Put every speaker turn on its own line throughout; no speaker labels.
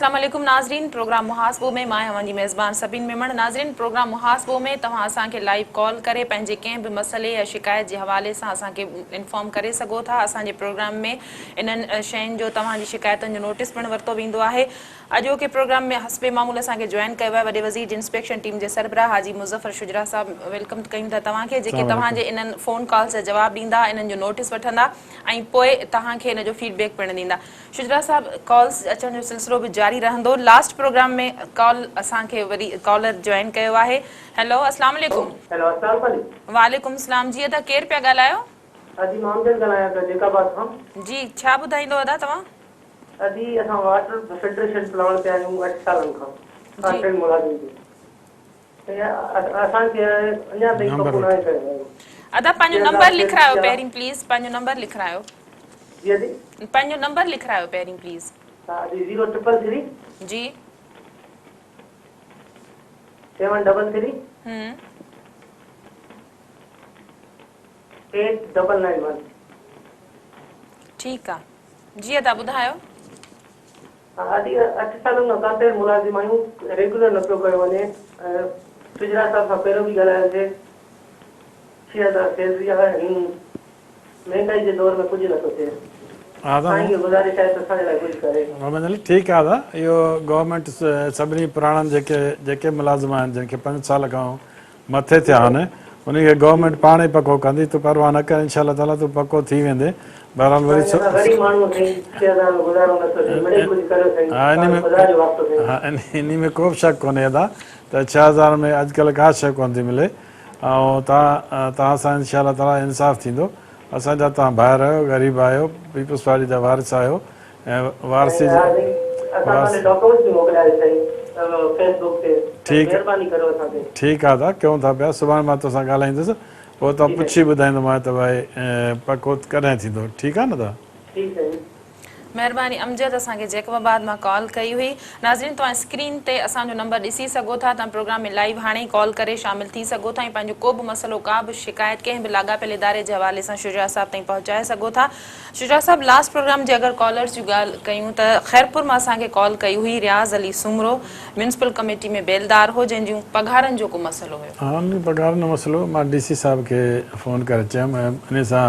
अस्सलाम वालेकुम नाज़रीन। प्रोग्राम मुहासबो में मां हमारी मेज़बान सबिन मेमण। नाज़रीन, प्रोग्राम मुहासबो में तव्हां असांखे लाइव कॉल करे पंहिंजे कंहिं बि मसइले या शिकायत जे हवाले सां असांखे इंफॉर्म करे सघो था। असांजे प्रोग्राम में इन्हनि शयुनि जो तव्हांजी शिकायतुनि जो नोटिस पिणु वरितो वेंदो आहे। अॼोके प्रोग्राम में हस्बे मामूल असांखे जॉइन कयो आहे वॾे वज़ीर इंस्पेक्शन टीम जे सरबराह हाजी मुज़फ़र शुजरा साहब। वेलकम कयूं था तव्हांखे, जेके तव्हांजे इन्हनि फ़ोन कॉल्स जा जवाब ॾींदा, इन्हनि जो नोटिस वठंदा ऐं पोइ तव्हांखे इन जो फीडबैक पिणु ॾींदा। शुजरा साहब, कॉल्स अचण जो सिलसिलो बि जारी रहंदो। लास्ट प्रोग्राम में कॉल असांखे वरी कॉलर जॉइन कयो आहे। हेलो, अस्सलाम वालेकुम।
हेलो, अस्सलाम वालेकुम।
वालेकुम सलाम। जी अदा, केरु पिया ॻाल्हायो?
अजी मोहम्मद ॻाल्हायां पिया जेकाबाद खां।
जी, छा ॿुधाईंदो अदा तव्हां?
अजी असां वाटर फिल्ट्रेशन प्लांट ते आहियूं 8 सालनि खां।
जी
मुलाज़िम जी असांखे अञा ताईं पको न आहे कयो।
अदा, पंहिंजो नंबर लिखायो पहिरीं प्लीज़। पंहिंजो नंबर लिखायो।
जी अजी,
पंहिंजो नंबर लिखायो पहिरीं प्लीज़।
हा जी, 0333
जी
733 8991।
ठीकु आहे। जी अदा, ॿुधायो।
अजी 8 सालनि खां कांटे मुलाज़िम आहियूं, रेगुलर न पियो कयो वञे। शुजरा साहब सां पहिरियों बि ॻाल्हायोसीं। 6000 सैलरी आहे। महंगाई जे दौर में कुझु नथो थिए। गुज़ारिश आहे त असांजे लाइ कुझु करे।
मोहम्मद अली, ठीकु आहे दादा। इहो गवर्नमेंट सभिनी पुराणनि जेके मुलाज़िम आहिनि, जिनखे 5 साल खां मथे थिया आहिनि, उनखे गवर्नमेंट पाण ई पको कंदी। तूं परवाह न कर, इंशाअल्लाह ताला तूं पको थी वेंदे। बहरहाल वरी इन में को बि शक कोन्हे अदा त 6000 में अॼुकल्ह का शइ कोन थी मिले। ऐं तव्हां सां इंशाअल्लाह ताला इंसाफ़ थींदो। असांजा तव्हां भाइर आहियो, ग़रीब आहियो, पीपल्स पार्टी जा वारिस आहियो ऐं वारसी ठीकु आहे दादा, कयूं था पिया। सुभाणे मां तोसां ॻाल्हाईंदुसि, पोइ तव्हां पुछी ॿुधाईंदोमांइ त भई पको कॾहिं थींदो। ठीकु आहे न दादा?
महिरबानी। अमजद असांखे जैकबाबाद मां कॉल कई हुई। नाज़रीन, तव्हां स्क्रीन ते असांजो नंबर ॾिसी सघो था। तव्हां प्रोग्राम में लाइव हाणे ई कॉल करे शामिल थी सघो था ऐं पंहिंजो को बि मसइलो, का बि शिकायत कंहिं बि लाॻापियल इदारे जे हवाले सां शुजरा साहब ताईं पहुचाए सघो था। शुजरा साहब, लास्ट प्रोग्राम जे अगरि कॉलर्स जी ॻाल्हि कयूं त ख़ैरपुर मां असांखे कॉल कई हुई रियाज़ अली सुमरो, म्यूनिसिपल कमेटी में बेलदार हो, जंहिंजूं पघारनि जो को मसइलो हुयो।
हा, उन पघार जो मसइलो मां DC साहब खे फ़ोन करे चयुमि ऐं उन सां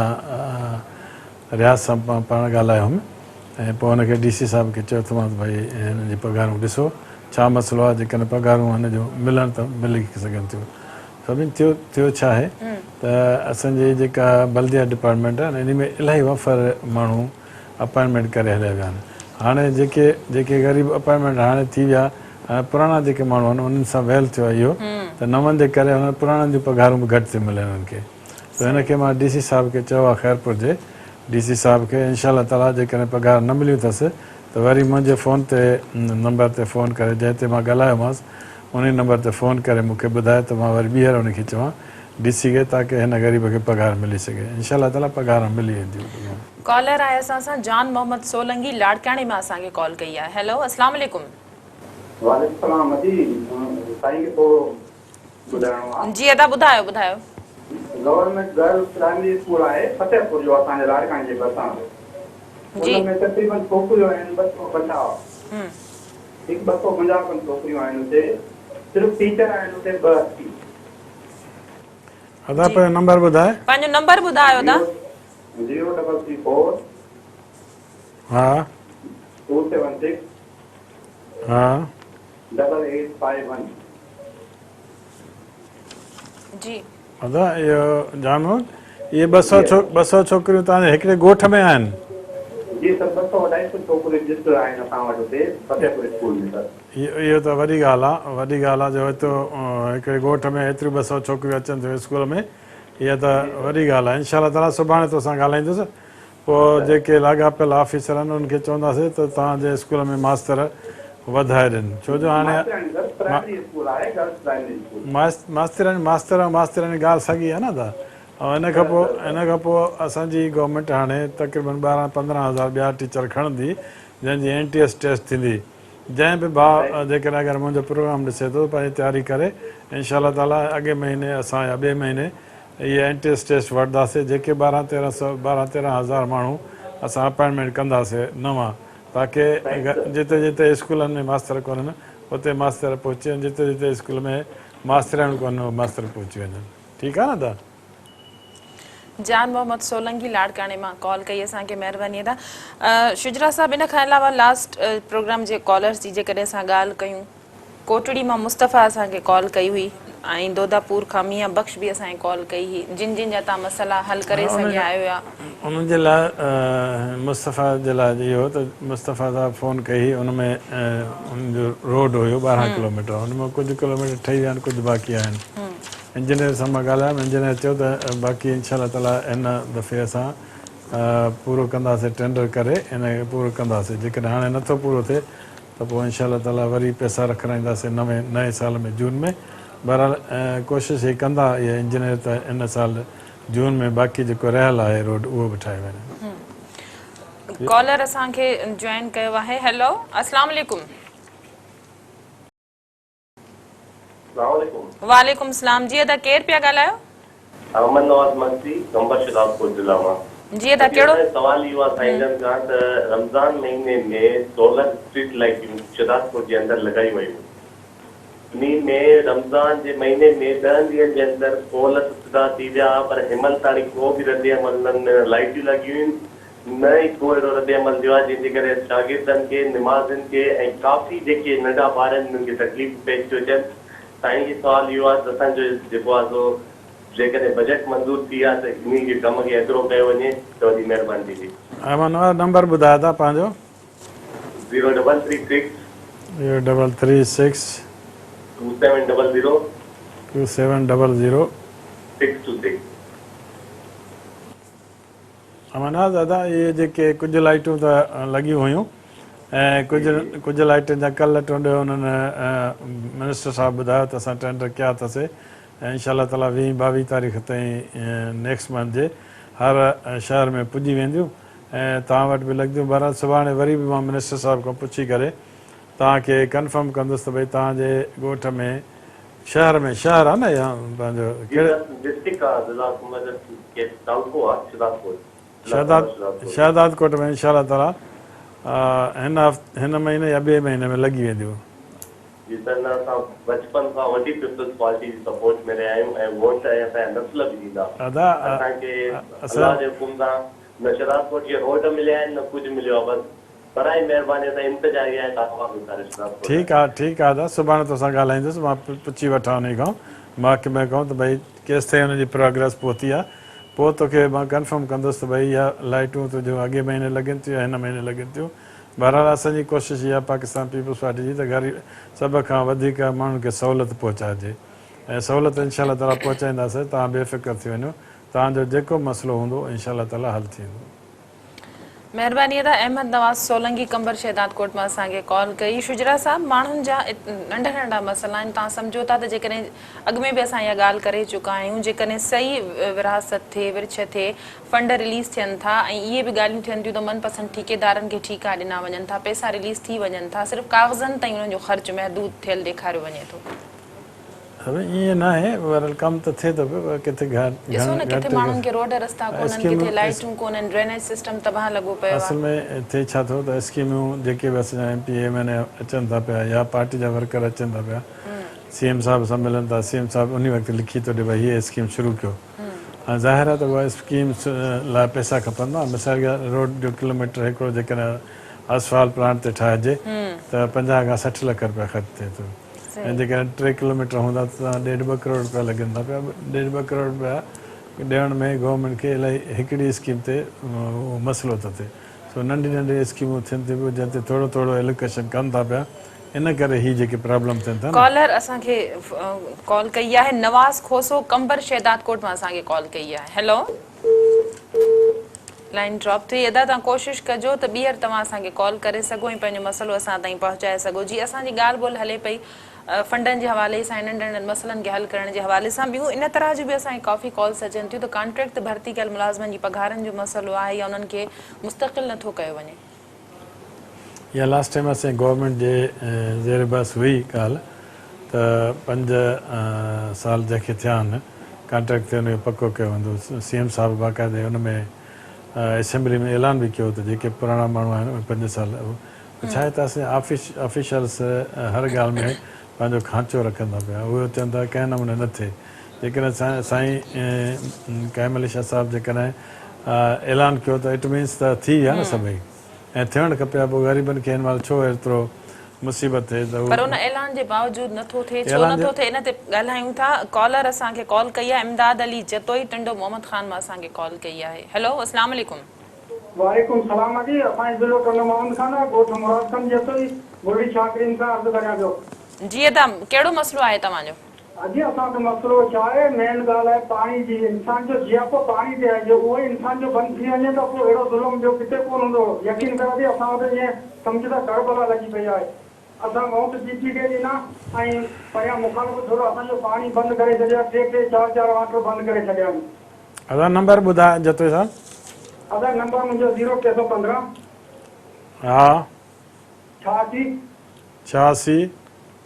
रियाज़ सां पाण ॻाल्हायो ऐं पोइ हुनखे DC साहब खे चयो त मां भई हिन जी पघारूं ॾिसो छा मसइलो आहे। जेकॾहिं पघारूं हिन जो मिलनि त मिली सघनि थियूं। सभिनी थियो छा आहे त असांजी जेका बल्दिया डिपार्टमेंट आहे, इन में इलाही वफ़र माण्हू अपॉइंटमेंट करे हलिया विया आहिनि। हाणे जेके ग़रीब अपॉइंटमेंट हाणे थी विया, पुराणा जेके माण्हू आहिनि उन्हनि सां वेल थियो आहे इहो, त नवनि जे करे हुन पुराणनि जूं पघारूं बि घटि थियूं मिलनि उन्हनि खे। त हिनखे मां DC साहब खे चयो आहे, ख़ैरपुर जे DC साहब खे, इंशाअल्लाह ताला जेकॾहिं पघार न मिलियूं अथसि त वरी मुंहिंजे फ़ोन ते नंबर ते फ़ोन करे, जंहिं ते मां ॻाल्हायोमांसि उन नंबर ते फ़ोन करे मूंखे ॿुधाए त मां वरी ॿीहर उनखे चवां DC खे, ताकी हिन ग़रीब खे पघार मिली सघे। इंशाअल्लाह ताला पघार मिली वेंदियूं।
कॉलर आहे असां सां जान मोहम्मद सोलंगी, लाड़काणे मां असांखे कॉल कई आहे। हेलो, अस्सलाम वालेकुम।
वालेकुम सलाम।
जी अदा, ॿुधायो।
गवर्नमेंट गर्ल्स प्राइमरी स्कूल आहे फतेहपुर जो, असांजे लाड़काणे जे भरिसां। उनमें तक़रीबन छोकिरियूं आहिनि 250, हिकु 250 छोकिरियूं आहिनि उते। सिर्फ़ु टीचर आहिनि उते 280।
अदा, पंहिंजो नंबर ॿुधाए।
पंहिंजो नंबर ॿुधायो अदा।
0334
हा
276
हा
8851।
जी
अदा, इहो जानो, इहे 200 छोकिरियूं तव्हांजे हिकिड़े ॻोठ में आहिनि?
जी सर, 200 250 छोकिरियूं रजिस्टर आहिनि असां वटि उते फतेहपुर स्कूल में सर।
इहो त वॾी ॻाल्हि आहे जो हितो हिकिड़े ॻोठ में एतिरियूं 200 छोकिरियूं अचनि थियूं स्कूल में। इहा त वॾी ॻाल्हि आहे। इंशाअल्लाह ताला सुभाणे तोसां ॻाल्हाईंदुसि, पोइ जेके लाॻापियल ऑफिसर आहिनि उनखे चवंदासीं त तव्हांजे स्कूल में मास्तर वधाए ॾियनि। छो जो हाणे मास्तर ऐं मास्तराणी ॻाल्हि साॻी आहे न दादा। ऐं इन खां पोइ असांजी गवर्नमेंट हाणे तक़रीबन 12-15 हज़ार ॿिया टीचर खणंदी, जंहिंजी NTS टेस्ट थींदी। जंहिं बि भाउ जेकॾहिं अगरि मुंहिंजो प्रोग्राम ॾिसे थो पंहिंजी तयारी करे, इंशाअल्लाह ताला अॻे महीने असां या ॿिए महीने इहे NTS टेस्ट वठंदासीं। जेके 12-13 हज़ार माण्हू असां अपॉइंटमेंट कंदासीं नवां, ताकी जिते जिते स्कूलनि में मास्तर कोन्हनि उते मास्तर पहुची वञनि, जिते जिते स्कूल में मास्तराणियूं कोन्हनि मास्तर पहुची वञनि। ठीकु आहे न दा?
जान मोहम्मद सोलंकी लाड़काणे मां कॉल कई असांखे, महिरबानी अदा। शुजरा साहब, इन खां अलावा लास्ट प्रोग्राम जे कॉलर्स जी जेकॾहिं असां ॻाल्हि कयूं, कोटड़ी मां मुस्तफ़ा असांखे कॉल कई हुई ऐं दोदापुर खां मियां बख़्श बि असांखे कॉल कई हुई, जिन जिन जा तव्हां मसइला हल करे सघिया आहियो या
उन्हनि जे लाइ मुस्तफ़ा जे लाइ इहो त मुस्तफ़ा साहब फ़ोन कई हुई, उन में उन्हनि जो रोड हुयो 12 किलोमीटर, उन में कुझु किलोमीटर ठही विया आहिनि, कुझु बाक़ी आहिनि। इंजीनियर सां मां ॻाल्हायमि, इंजीनियर चयो त बाक़ी इनशा ताला हिन दफ़े असां पूरो कंदासीं, टेंडर करे इन खे पूरो कंदासीं। जेकॾहिं हाणे नथो पूरो थिए त पोइ इनशा ताला वरी पैसा रखाईंदासीं नए साल में, जून में। बहरहाल कोशिशि हीअ कंदा इहे इंजीनियर त इन साल जून में बाक़ी जेको रहियल आहे रोड उहो बि ठाहे वञे।
कॉलर असांखे जॉइन कयो आहे। हेलो, अस्सलाम वालेकुम। वालेकुम सलाम। जी अदा केरु पिया ॻाल्हायो?
अहमद नवाज़ मक्सी, नंबर शदाबपुर जिला मां।
जी अदा कहिड़ो
सवाल इहो आहे साईंजन खां त रमज़ान महीने में 16 स्ट्रीट लाइटियूं शदाबपुर जे अंदरि लॻाई वयूं। उन में रमज़ान जे महीने में 10 ॾींहंनि जे अंदरि पोल सुठा थी विया, पर हिमल ताणी को बि रद्द अमल न, लाइटियूं लॻियूं आहिनि, न ई को अहिड़ो रद्द अमल थियो आहे जंहिंजे करे शागिर्दनि खे, निमाज़िन खे ऐं काफ़ी जेके नंढा ॿार आहिनि उन्हनि खे तकलीफ़ पेश थियूं अचनि। साईं जो सवाल इहो आहे त असांजो जेको आहे सो जेकॾहिं बजट मंज़ूर थी आहे त इन जे कम खे एतिरो कयो वञे त वॾी महिरबानी थींदी।
नंबर ॿुधायो था पंहिंजो?
0336 2700 626।
अमरनाथ दादा, इहे जेके कुझु लाइटूं त लॻियूं हुयूं ऐं कुझु लाइटुनि जा कल्ह टूंडे हुननि मिनिस्टर साहिबु ॿुधायो त असां टेंडर कया अथसीं ऐं इनशा ताला 20-22 तारीख़ ताईं नेक्स्ट मंथ जे हर शहर में पुॼी वेंदियूं ऐं तव्हां वटि बि लॻंदियूं। बहरहाल सुभाणे वरी बि मां मिनिस्टर साहिब खां पुछी करे तव्हांखे कंफर्म कंदुसि त भई तव्हांजे ॻोठ में शहर आहे न या पंहिंजो शहदाद कोट में इनशा ताला हिन महीने या ॿिए महीने में लॻी वेंदियूं।
बचपन खां वॾी पीपल्स पार्टी जी सपोर्ट में रहिया आहियूं ऐं वोट असांजा नस्ल बि ॾींदा। असांखे अल्लाह जे हुकुम सां न शदाबकोट जे रोड मिलिया आहिनि, न कुझु मिलियो आहे, बसि बराई महिरबानी सां इंतज़ारी आहे।
ठीकु आहे दादा, सुभाणे तोसां ॻाल्हाईंदुसि, मां पुछी वठां उन खां, मां कंहिं कहूं त भई केसि ताईं हुनजी प्रोग्रेस पहुती आहे, पोइ तोखे मां कंफर्म कंदुसि त भई इहा लाइटूं तुंहिंजो अॻे महीने लॻनि थियूं या हिन महीने लॻनि थियूं। बहरहाल असांजी कोशिशि इहा पाकिस्तान पीपल्स पार्टी जी त ग़रीब सभ खां वधीक माण्हुनि खे सहूलियत पहुचाइजे ऐं सहूलियत इनशा ताला पहुचाईंदासीं। तव्हां बेफ़िक्र थी वञो, तव्हांजो जेको मसइलो हूंदो इनशा ताला हल थींदो।
महिरबानी अदा। अहमद नवाज़ सोलंकी कंबर शहदाद कोट मां असांखे कॉल कई। शुजरा साहब, माण्हुनि जा नंढा नंढा मसइला आहिनि, तव्हां सम्झो था त जेकॾहिं अॻु में बि असां इहा ॻाल्हि करे चुका आहियूं, जेकॾहिं सही विरासत थिए, विर्छ थिए, फंड रिलीज़ थियनि था ऐं इहे बि ॻाल्हियूं थियनि थियूं त मनपसंदि ठेकेदारनि खे ठीका ॾिना वञनि था, पैसा रिलीज़ थी वञनि था, सिर्फ़ु कागज़नि ताईं उन्हनि जो ख़र्च महदूद थियल ॾेखारियो वञे थो।
ईअं न आहे, बहरहाल कमु त थिए थो पियो, किथे
ॾिसो न किथे माण्हुनि खे रोड रस्ता कोन्हनि, किथे लाइटूं कोन्हनि, ड्रेनेज सिस्टम तबाह लॻो पियो आहे।
असल में थिए छा थो त स्कीमूं जेके बि असांजा MP MN अचनि था पिया या पार्टी जा वर्कर अचनि था पिया, CM साहिब सां मिलनि था, CM साहिब उन वक़्तु लिखी थो ॾिए भई हीअ स्कीम शुरू कयो। ऐं ज़ाहिर आहे त उहा स्कीम लाइ पैसा खपंदा। मिसाल के रोड जो किलोमीटर हिकिड़ो जेकॾहिं असफाल प्लांट ते ठाहिजे त 50 खां 60 लख रुपया ख़र्चु थिए थो ऐं जेकॾहिं 3 किलोमीटर हूंदा त तव्हां 1.5-2 करोड़ रुपया लॻंदा पिया। 1.5-2 करोड़ रुपया ॾियण में गवर्नमेंट खे इलाही हिकिड़ी स्कीम ते मसइलो थो थिए। सो नंढी नंढी स्कीमूं थियनि थियूं जंहिं ते थोरो थोरो एलोकेशन कनि था पिया, इन करे ही जेके प्रॉब्लम थियनि था।
कॉलर असांखे कॉल कई आहे नवाज़ खोसो कंबर शहदाद कोट मां असांखे कॉल कई आहे। हेलो, लाइन ड्रॉप थी। अदा तव्हां कोशिशि कजो त ॿीहर तव्हां असांखे कॉल करे सघो ऐं पंहिंजो मसइलो असां ताईं पहुचाए सघो। जी असांजी ॻाल्हि ॿोल हले पई फंडनि जे हवाले सां, नंढनि नंढनि मसइलनि खे हल करण जे हवाले सां, ॿियूं इन तरह जूं बि असांखे काफ़ी कॉल्स अचनि थियूं त कॉन्ट्रेक्ट भर्ती कयल मुलाज़िमनि जी पघारनि जो मसइलो आहे या उन्हनि खे मुस्तक़िल नथो कयो वञे।
या लास्ट टाइम असांजे गवर्नमेंट जे ज़ेर बस हुई ॻाल्हि त 5 साल जंहिंखे थिया आहिनि कॉन्ट्रेक्ट ते हुनखे पको कयो वेंदो। CM साहिबु बाक़ाइदे हुन में असेंबली में ऐलान बि कयो त जेके पुराणा माण्हू आहिनि उहे 5 साल छा आहे त असां ऑफिशियल्स हर ॻाल्हि में पंहिंजो खांचो रखंदा पिया उहे चवनि था कंहिं नमूने न थिए जेकॾहिं साईं काइम अली शाह साहिबु जेकॾहिं ऐलान कयो त इट मीन्स त थी विया न सभई ऐं थियणु खपे हा पोइ ग़रीबनि खे हिन महिल छो एतिरो मुसीबत थिए त
पर उन ऐलान जे बावजूदि नथो थिए छो नथो थिए इन ते ॻाल्हायूं था कॉलर असांखे कॉल कई आहे इमदाद अली जतोई टिंडो मोहम्मद ख़ान मां असांखे कॉल कई आहे हेलो अस्सलाम वालेकुम
वालेकुम सलाम जी असांजो ज़िलो टंडो मोहम्मद खान आहे ॻोठ मुराद खान जतोई गोली शाकिरीन खां अर्ज़ु करियां पियो
जी अदा कहिड़ो मसइलो आहे तव्हांजो
अॼु असांजो मसइलो छा आहे मेन ॻाल्हि आहे पाणी जी इंसान जो जियापो पाणी ते आहे जो उहो इंसान जो बंदि थी वञे त पोइ अहिड़ो ज़ुल्म ॿियो किथे कोन हूंदो यकीन करो थी असां वटि ईअं सम्झ त करबला लॻी पई आहे असां मौत जीती खे ॾिना ऐं परियां मुखालिफ़ थोरो असांजो पाणी बंदि करे छॾिया 3-3 4-4 वाटर बंदि करे छॾिया आहिनि
अदा नंबर ॿुधाए जतोई साहिबु
अदा नंबर मुंहिंजो 0315
हा
86
86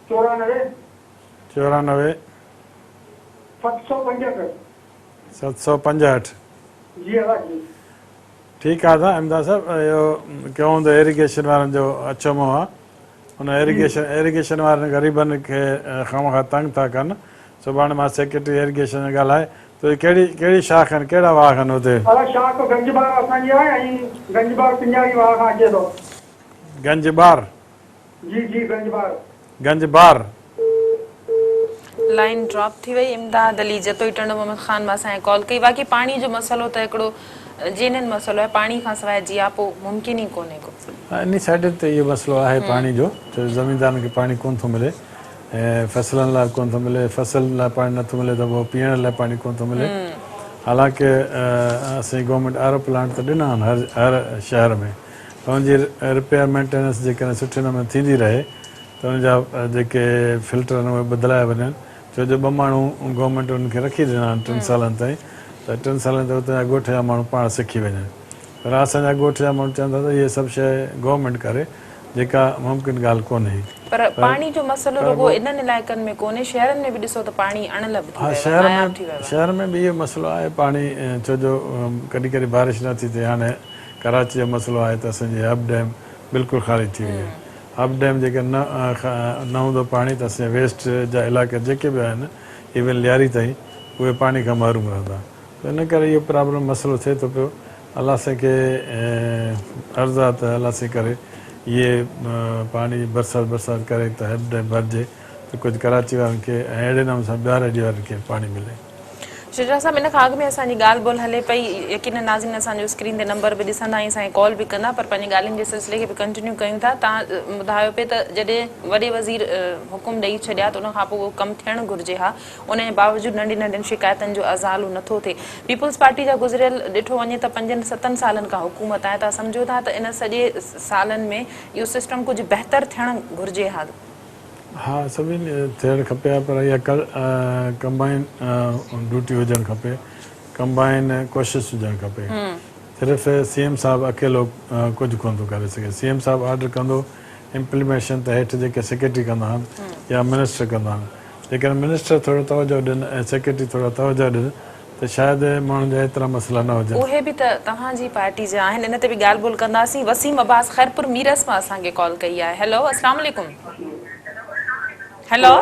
94
94
765
765
जी अदा जी
ठीकु आहे दादा अहमदाद साहिबु इहो कयूं हूंदो इरिगेशन वारनि जो अचमो आहे हुन इरिगेशन वारनि ग़रीबनि खे खामखां तंग था कनि सुभाणे मां सेक्रेटरी इरिगेशन ॻाल्हाए त कहिड़ी शाख आहिनि कहिड़ा वाघ आहिनि हुते
शाख गंजबार असांजी आहे ऐं गंजबार पिंजारी वाह खां अचे थो
गंजबार
जी गंजबार
गंजबार
लाइन ड्रॉप थी वई इमदाद अली जतोई टिंडो मोहम्मद ख़ान मां असांखे कॉल कई बाक़ी पाणी जो मसइलो त हिकिड़ो जेन्युइन मसइलो आहे पाणी खां सवाइ जियापो मुमकिन ई कोन्हे को
इन साइड ते इहो मसइलो आहे पाणी जो छो ज़मीनदारनि खे पाणी कोन थो मिले ऐं फसलनि लाइ कोन थो मिले फसल लाइ पाणी नथो मिले त पोइ पीअण लाइ पाणी कोन थो मिले हालांकि असीं गवर्नमेंट आरो प्लांट त ॾिना आहिनि हर शहर में त हुनजी रिपेयर मेंटेनेंस जेकॾहिं सुठे नमूने थींदी रहे त हुनजा जेके फिल्टर आहिनि उहे बदिलाए वञनि छो जो 2 माण्हू गवर्नमेंट उनखे रखी ॾिना आहिनि 3 सालनि ताईं त 3 सालनि ताईं उते जा ॻोठ जा माण्हू पाण सिखी वञनि पर असांजा ॻोठ जा माण्हू चवंदा त इहे सभु शइ गवर्नमेंट करे जेका मुमकिन ॻाल्हि कोन्हे
पर पाणी जो मसइलो रुगो इन्हनि इलाइक़नि में कोन्हे शहरनि में बि ॾिसो त पाणी अणलभ थी
हा शहर में बि इहो मसइलो आहे पाणी छो जो कॾहिं कॾहिं बारिश नथी थिए हाणे कराची जो मसइलो आहे त असांजी हब डैम बिल्कुलु ख़ाली थी वई आहे हब डैम जेके न हूंदो पाणी त असांजा वेस्ट जा इलाइक़ा जेके बि आहिनि इवन लियारी ताईं उहे पाणी खां महरूम रहंदा त इन करे इहो प्रॉब्लम मसइलो थिए थो पियो अलाह खे अर्ज़ु आहे त अलाह करे इहे पाणी बरसाति करे त हब डैम भरिजे त कुझु कराची वारनि खे ऐं अहिड़े नमूने सां ॿिया एरिया वारनि खे पाणी मिले
शुजा साहब इन खां अॻु में असांजी ॻाल्हि ॿोल हले पई यकीन नाज़रीन असांजो स्क्रीन ते नंबर बि ॾिसंदा ऐं असांखे कॉल बि कंदा पर पंहिंजी ॻाल्हियुनि जे सिलसिले खे बि कंटिन्यू कयूं था तव्हां ॿुधायो पिए त जॾहिं वॾे वज़ीर हुकुम ॾेई छॾिया त उनखां पोइ उहो कमु थियणु घुरिजे हा उन जे बावजूदि नंढियुनि शिकायतुनि जो अज़ालू नथो थिए पीपुल्स पार्टी जा गुज़िरियल ॾिठो वञे त 5-7 सालनि खां हुकूमत आहे तव्हां सम्झो था त इन सॼे सालनि में इहो सिस्टम कुझु बहितर थियणु घुरिजे हा
हा सभिनी थियणु खपे हा पर इहा कंबाइन ड्यूटी हुजणु खपे कंबाइन कोशिशि हुजणु खपे सिर्फ़ु CM साहिबु अकेलो कुझु कोन थो करे सघे CM साहिबु ऑर्डर कंदो इम्प्लीमेशन त हेठि जेके सेक्रेटरी कंदा आहिनि या मिनिस्टर कंदा आहिनि जेकॾहिं मिनिस्टर थोरो तवजो ॾियनि ऐं सेक्रेटरी थोरो तवजो ॾियनि त शायदि माण्हुनि जा एतिरा मसइला न हुजनि
उहे बि त तव्हांजी पार्टी जा आहिनि इन ते बि ॻाल्हि ॿोल कंदासीं वसीम अब्बास ख़ैरपुर मीरस मां असांखे कॉल कई आहे हेलो अस्सलाम वालेकुम हेलो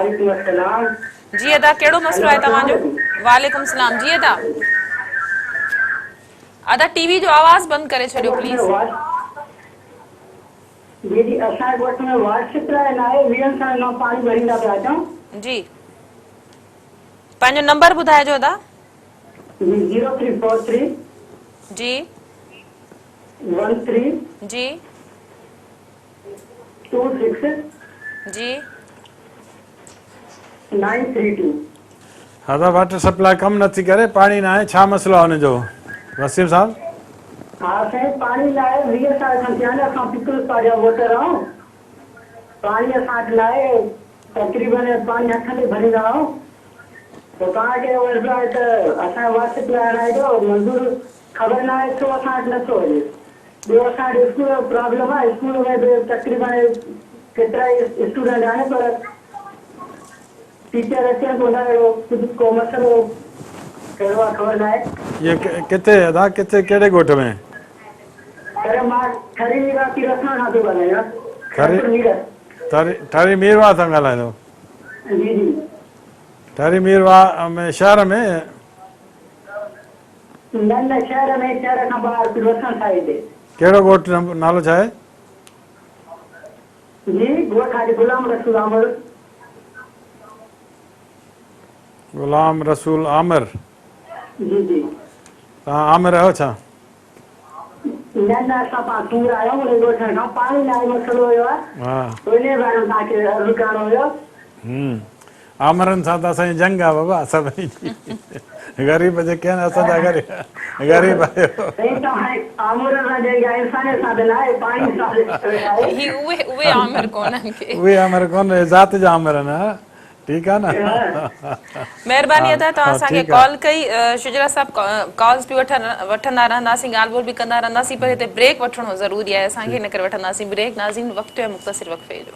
जी अदा कहिड़ो मसइलो आहे तव्हांजो वालेकुम सलाम जी अदा टीवी जो आवाज़ बंदि करे छॾियो प्लीज़
दीदी असांजे ॻोठ में वार्ड शिपरा न आहे 20 साल न पाणी भरींदा पिया अचूं
जी पंहिंजो नंबर ॿुधाइजो अदा
0343
जी
13
जी
26
जी
932
हा त वाटर सप्लाई कमु नथी करे पाणी न आहे छा मसइलो आहे हुनजो वसीम साहिबु
हा साईं पाणी न आहे 20 साल खां थिया आहिनि असां पीपल्स पार्टी जा वोटर आहियूं पाणी असां वटि न आहे तक़रीबन पाणी हथ में भरींदा आहियूं त तव्हांखे अर्ज़ु आहे त असांजो वाटर सप्लाई हणाइजो मंज़ूर ख़बर न आहे छो असां वटि नथो हले ॿियो असां वटि स्कूल जो प्रॉब्लम आहे स्कूल में बि तक़रीबन केतिरा ई स्टूडेंट आहिनि पर टीचर अचनि कोन अहिड़ो कुझु को मसइलो कहिड़ो आहे ख़बर न आहे
इहे किथे अदा किथे कहिड़े ॻोठ में
अरे मां ठरी मीरा की रखना ना तो बनाया
ठारी मीरवा सां ॻाल्हाईंदो
जी जी
ठारी मीरवा में शहर में
न शहर में शहर खां ॿाहिरि पिरवसन साइड
कहिड़ो ॻोठ नालो छा आहे
जी ॻोठ आहे गुलाम रसूल आमर
गुलाम रसूल आमिर
जी जी
तव्हां आमिर आहियो छा
न असां पाण सूर आया आहियूं उन ॻोठ खां पाणी लाइ मसइलो हुयो आहे
हा
उन बारे में तव्हांखे अर्ज़ु करणो हुयो
आमरनि सां त असांजी जंग आहे बाबा सभई ग़रीब जेके आहिनि असांजा ग़रीब आहियो
साईं तव्हां आमर सां जेका इंसान सां त न आहे पाणी सां
ही उहे आमिर कोन्हनि के
उहे आमिर कोन ज़ात जा आमिर आहिनि हा ठीकु आहे न
महिरबानी अदा तव्हां
हा,
असांखे
ठीकु आहे।
कॉल कई शुजरा साहब कॉल्स बि वठंदा रहंदासीं ॻाल्हि ॿोल बि कंदा रहंदासीं पर हिते ब्रेक वठणो ज़रूरी आहे असांखे इन करे वठंदासीं ब्रेक नाज़रीन वक़्तु आहे मुख़्तसिर वक़फ़े जो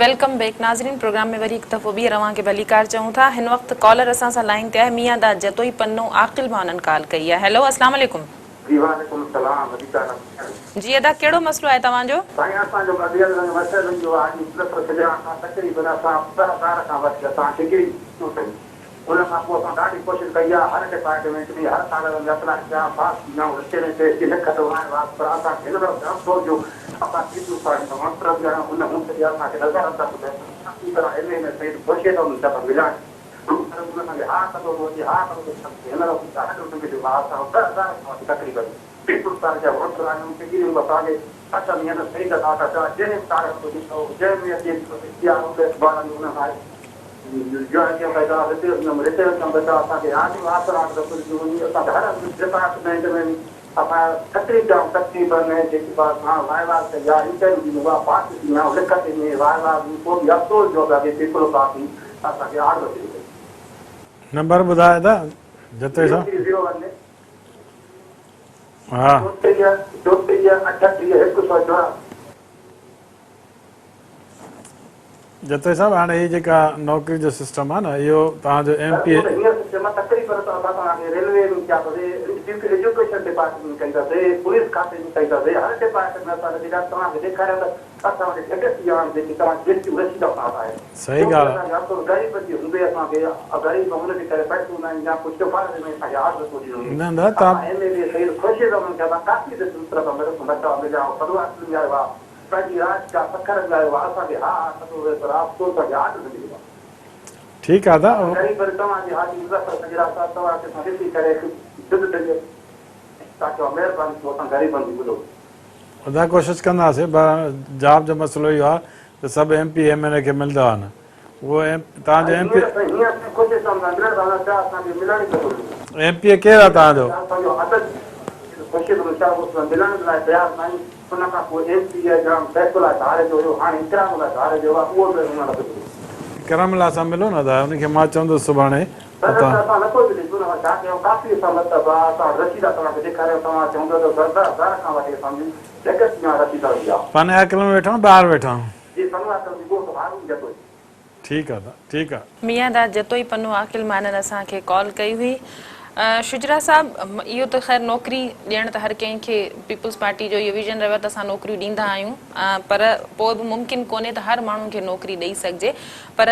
वेलकम बैक नाज़रीन प्रोग्राम में वरी हिकु दफ़ो ॿी रवां खे भलीकार चऊं था हिन वक़्तु कॉलर असां सां लाइन ते आहे मियां दा जतोई पन्नो आकिल मां उन्हनि कॉल कई आहे हेलो अस्सलाम वालेकुम
जी वालेकुम सलाम
जी अदा कहिड़ो मसइलो आहे तव्हांजो
साईं असांजो मदियल मसइलो जो आहे सॼा असां तकरीबन असां 10 साल खां वठी असां डिग्री उन खां पोइ असां ॾाढी कोशिशि कई आहे हर डिपार्टमेंट में हर साल में अप्लाई कया पास थी विया रिटे में लिख थो आयो पर असांखे हिन दफ़ो अफ़सोस जो असां केतिरो साल मतिलबु हुन हुनखे असांखे नज़र अंदाज़ सुठी तरह एम ए में सही ख़ुशीअ सां दफ़ा मिलाए असांखे हा कंदो हुजे हा कंदो हिन दफ़ो असां तकरीबन बिल्कुलु साल जा वोट आहियूं डिग्री असांखे 8 महीना सही कंदा था जंहिं तारीख़ को ॾिसो जंहिं में ॿारनि हुन खां डिपार्टमेंट में तकलीफ़ तकलीफ़ में जेकी अफ़सोस जो असांखे आर्डर
नंबर ॿुधाए था जते सां हा
38
जते साहब हाणे हीअ जेका नौकिरी जो सिस्टम आहे न इहो तव्हांजो MP
रेलवे में क्या एजुकेशन डिपार्टमेंट कईंदासीं पुलिस खाते में कईंदासीं हर डिपार्टमेंट में असांखे जेका तव्हांखे ॾेखारियो त असांखे लेटेस्ट ॼाण जेकी तव्हां रसीद आहे
सही ॻाल्हि आहे
ग़रीब जी हूंदे असांखे ग़रीब हुनजे करे पैसे हूंदा आहिनि या कुझु सिफारिश में असांखे आर्डर थो ॾिनो
न न तव्हां
एम ए सही ख़ुशी सां हुनखे असां काफ़ी बचा मिलिया परिवार मिलिया हुआ पंहिंजी राज जा सखर मिलायो आहे असांखे हा पर अफ़सोस आहे आर्डर मिली वियो
ठीकु आहे दादा
ग़रीब तव्हांजी हाजी मुज़फ़र सजरा साहब तव्हांखे असां ॾिसी करे दिलि ॾिजे तव्हांखे महिरबानी थियो असां ग़रीबनि जी ॿुधो
ख़ुदा कोशिशि कंदासीं पर जॉब जो मसइलो इहो आहे त सभु MP MLA खे मिलंदा आहिनि उहो तव्हांजो MP
कोशिशि असांखे मिलण ई
MP केरु आहे तव्हांजो
असांजो अदद ख़ुशी मिलण लाइ तयारु न आहियूं हुन खां पोइ MP जाम फैसला धारे जो हुयो हाणे इकराम लाइ धारे जो आहे उहो बि हुन लाइ
करमला सां मिलो न दादा उनखे मां चवंदुसि सुभाणे
असां नथो मिली छा कयूं काफ़ी असां मतिलबु आहे असां रसीद तव्हांखे ॾेखारियो तव्हां चवंदो त घर खां वठी असांजी लेटेस्ट रसीद हुई आहे
पाने अकल में वेठा ॿाहिरि वेठा
जी पनवा
ठीकु आहे ठीकु आहे
मियां दा जतोई पन्नो आकिल माननि असांखे कॉल कई हुई शुजरा साहब इहो त ख़ैर नौकिरी ॾियणु त हर कंहिंखे पीपल्स पार्टी जो इहो विजन रहियो त असां नौकिरियूं ॾींदा आहियूं पर पोइ बि मुमकिन कोन्हे त हर माण्हू खे नौकिरी ॾेई सघिजे पर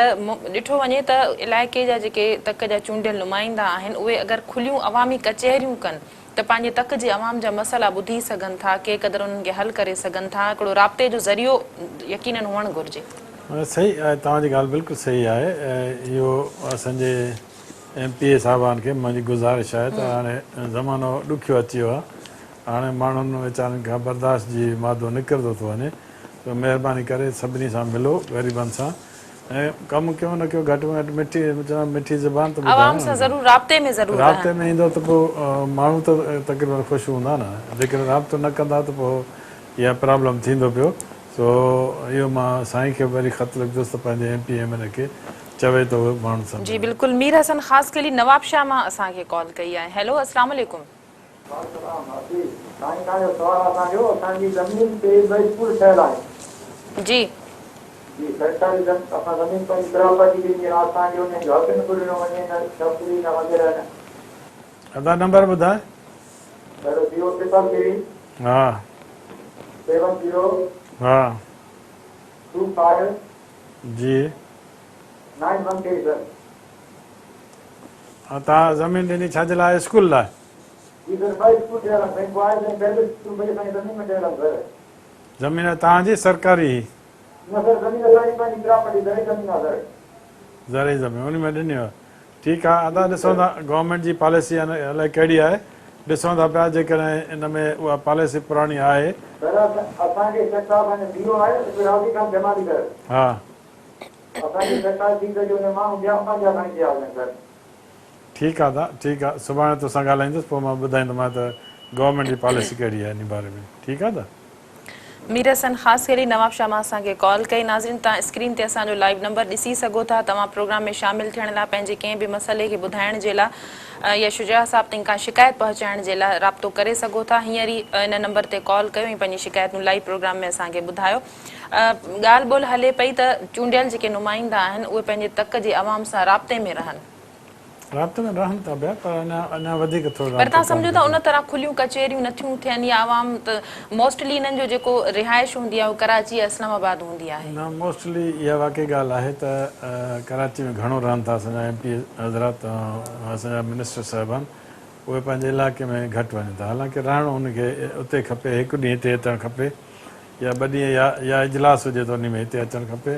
ॾिठो वञे त इलाइक़े जा जेके तक जा चूंडियल नुमाइंदा आहिनि उहे अगरि खुलियूं अवामी कचहरियूं कनि त पंहिंजे तक जे अवाम जा मसइला ॿुधी सघनि था के क़दुरु उन्हनि खे हल करे सघनि था हिकिड़ो राब्ते जो ज़रियो यकीनन हुअणु घुरिजे
सही आहे तव्हांजी ॻाल्हि बिल्कुलु सही आहे इहो असांजे MPA साहिबान खे मुंहिंजी गुज़ारिश आहे त हाणे ज़मानो ॾुखियो अची वियो आहे हाणे माण्हुनि वीचारनि खां बर्दाश्त जी मादो निकिरंदो थो वञे त महिरबानी करे सभिनी सां मिलो ग़रीबनि सां ऐं कमु कयो न कयो घटि में घटि मिठी ज़बान त राब्ते में ईंदो त पोइ माण्हू त तक़रीबन ख़ुशि हूंदा न जेकॾहिं राब्तो न कंदा त पोइ इहा प्रॉब्लम थींदो पियो सो इहो मां साईं खे वरी ख़त लिखंदुसि त पंहिंजे MP MLA खे चवे तो माण्हू
जी बिल्कुलु मीर हसन ख़ासि कली नवाब शाह मां असांखे कॉल कई आहे हेलो अस्सलाम वालेकुम
साईं तव्हांजो सवाल असांजो असांजी ज़मीन ते ॿ स्कूल ठहियल आहे
जी
जी सरकारी असां ज़मीन पंहिंजी प्रॉपर्टी ॾिनी आहे असांखे हुन जो हक़ न ॾिनो वञे न छोकिरी न वग़ैरह न
आधार नंबर ॿुधाए।
033
हा
70
हा
25
जी
913 सर।
तव्हां ज़मीन ॾिनी छाजे लाइ? स्कूल लाइ?
जी सर ॿ स्कूल ठहियल आहिनि बैंक वाइस ऐं प्राइवेट स्कूल ॿई असांजी ज़मीन में ठहियल आहे सर।
ज़मीन तव्हांजी सरकारी?
न सर ज़मीन असांजी पंहिंजी प्रॉपर्टी ज़रूरी ज़मीन आहे सर।
ज़रूरी ज़मीन उन में ॾिनी आहे। ठीकु आहे अदा ॾिसूं था गवर्नमेंट जी पॉलिसी अलाए कहिड़ी आहे ॾिसूं था पिया जेकॾहिं इन में उहा पॉलिसी पुराणी आहे।
सर असांखे सरकार पंहिंजो बीहो आहे राज़ी खां जमा थी करे
हा
असांजी सरकार थी करे हुन माण्हू ॿिया पंहिंजा खणी थी आया सर।
ठीकु आहे ठीकु आहे सुभाणे तोसां ॻाल्हाईंदुसि पोइ मां ॿुधाईंदोमांइ त गवर्नमेंट जी पॉलिसी कहिड़ी आहे इन बारे में। ठीकु आहे
मीर हसन ख़ासि करे नवाब शाह मां असांखे कॉल कई। नाज़रीन तव्हां स्क्रीन ते असांजो लाइव नंबर ॾिसी सघो था। तव्हां प्रोग्राम में शामिलु थियण लाइ पंहिंजे कंहिं बि मसइले खे ॿुधाइण जे लाइ या शुजा साहब ताईं का शिकायत पहुचाइण जे लाइ राब्तो करे सघो था। हींअर ई इन नंबर ते कॉल कयो ऐं पंहिंजी शिकायतूं लाइव प्रोग्राम में असांखे ॿुधायो। ॻाल्हि ॿोल हले पई त चूंडियल जेके नुमाइंदा आहिनि उहे पंहिंजे तक जे अवाम सां राब्ते में रहनि।
राब्ते में रहनि था पिया पर अञा वधीक थोरो
पर तव्हां सम्झो था उन तरह खुलियूं कचहरियूं नथियूं थियनि या आवाम त मोस्टली इन्हनि जो जेको रिहाइश हूंदी आहे उहो कराची या इस्लामाबाद हूंदी आहे।
न मोस्टली इहा वाक़ई ॻाल्हि आहे त कराची में घणो रहनि था असांजा MP हज़रात असांजा मिनिस्टर साहिबान उहे पंहिंजे इलाइक़े में घटि वञनि था। हालांकि रहणो हुनखे उते खपे हिकु ॾींहुं हिते अचणु खपे या ॿ ॾींहं या इजलास हुजे त उन में हिते अचणु खपे।